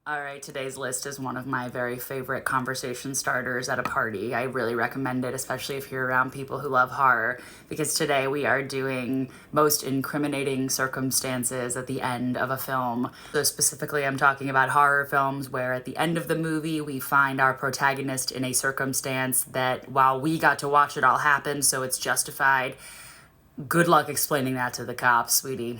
All right, today's list is one of my very favorite conversation starters at a party. I really recommend it, especially if you're around people who love horror, because today we are doing most incriminating circumstances at the end of a film. So specifically, I'm talking about horror films where at the end of the movie, we find our protagonist in a circumstance that while we got to watch it all happen, so it's justified, good luck explaining that to the cops, sweetie.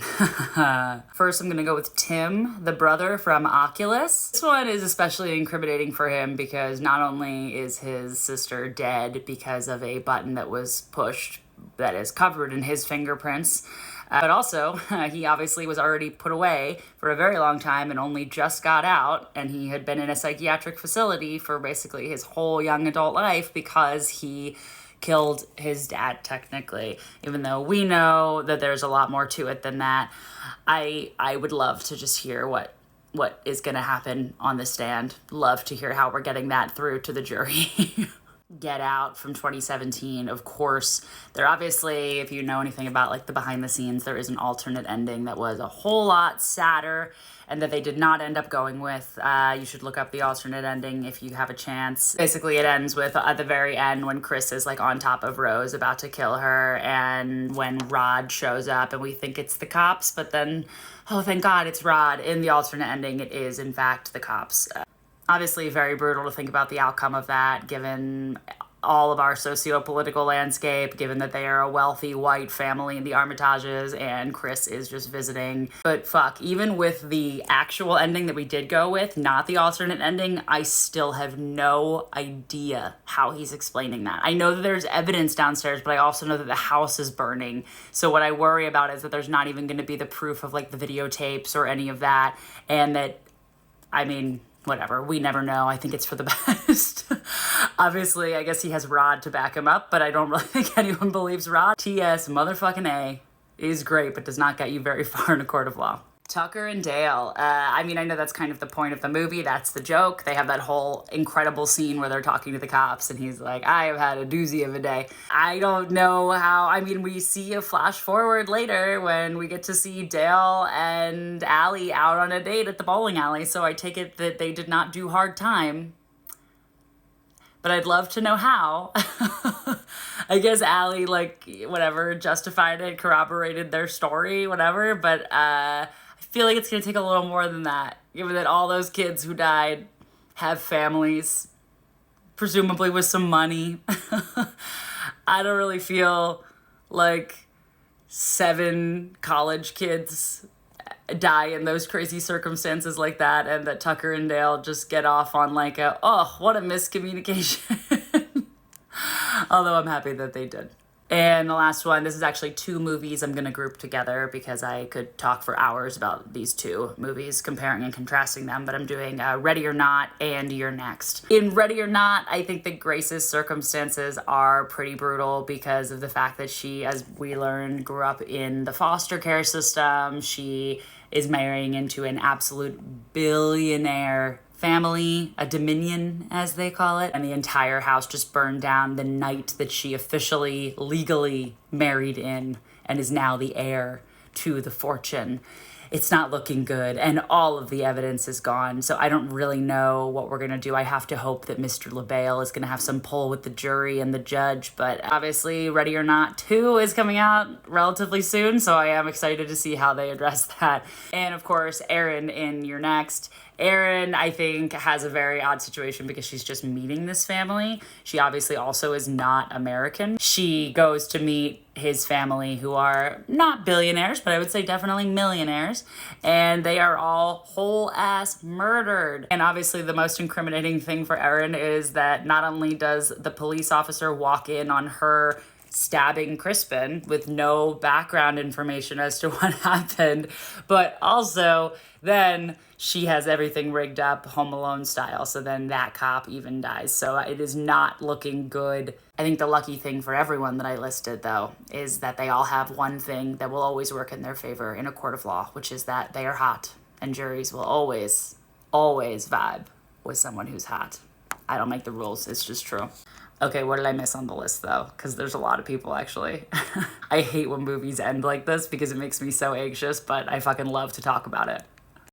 First, I'm gonna go with Tim, the brother from Oculus. This one is especially incriminating for him because not only is his sister dead because of a button that was pushed that is covered in his fingerprints, but also he obviously was already put away for a very long time and only just got out, and he had been in a psychiatric facility for basically his whole young adult life because he killed his dad, technically, even though we know that there's a lot more to it than that. I would love to just hear what is going to happen on the stand. Love to hear how we're getting that through to the jury. Get Out from 2017. Of course, there obviously, if you know anything about like the behind the scenes, there is an alternate ending that was a whole lot sadder and that they did not end up going with. You should look up the alternate ending if you have a chance. Basically, it ends with at the very end when Chris is like on top of Rose about to kill her, and when Rod shows up and we think it's the cops, but then, oh, thank God it's Rod. In the alternate ending, it is in fact the cops. Obviously, very brutal to think about the outcome of that, given all of our socio-political landscape, given that they are a wealthy white family in the Armitages and Chris is just visiting. But fuck, even with the actual ending that we did go with, not the alternate ending, I still have no idea how he's explaining that. I know that there's evidence downstairs, but I also know that the house is burning. So what I worry about is that there's not even going to be the proof of like the videotapes or any of that, and that, I mean, whatever, we never know. I think it's for the best. Obviously, I guess he has Rod to back him up, but I don't really think anyone believes Rod. T.S. motherfucking A is great, but does not get you very far in a court of law. Tucker and Dale. I mean, I know that's kind of the point of the movie. That's the joke. They have that whole incredible scene where they're talking to the cops and he's like, I have had a doozy of a day. I don't know how, I mean, we see a flash forward later when we get to see Dale and Allie out on a date at the bowling alley. So I take it that they did not do hard time, but I'd love to know how. I guess Allie, like, whatever, justified it, corroborated their story, whatever, but I feel like it's going to take a little more than that, given that all those kids who died have families, presumably with some money. I don't really feel like 7 college kids die in those crazy circumstances like that, and that Tucker and Dale just get off on like a, oh, what a miscommunication. Although I'm happy that they did. And the last one, this is actually 2 movies I'm going to group together because I could talk for hours about these 2 movies, comparing and contrasting them, but I'm doing Ready or Not and You're Next. In Ready or Not, I think that Grace's circumstances are pretty brutal because of the fact that she, as we learn, grew up in the foster care system. She is marrying into an absolute billionaire family, a dominion as they call it, and the entire house just burned down the night that she officially, legally married in and is now the heir to the fortune. It's not looking good, and all of the evidence is gone, so I don't really know what we're gonna do. I have to hope that Mr. LaBelle is gonna have some pull with the jury and the judge, but obviously Ready or Not 2 is coming out relatively soon, so I am excited to see how they address that. And of course, Erin in You're Next. Erin, I think, has a very odd situation because she's just meeting this family. She obviously also is not American. She goes to meet his family, who are not billionaires, but I would say definitely millionaires, and they are all whole ass murdered. And obviously the most incriminating thing for Erin is that not only does the police officer walk in on her stabbing Crispin with no background information as to what happened, but also then she has everything rigged up Home Alone style, so then that cop even dies. So it is not looking good. I think the lucky thing for everyone that I listed, though, is that they all have one thing that will always work in their favor in a court of law, which is that they are hot, and juries will always, always vibe with someone who's hot. I don't make the rules, it's just true. Okay, what did I miss on the list, though? Because there's a lot of people, actually. I hate when movies end like this because it makes me so anxious, but I fucking love to talk about it.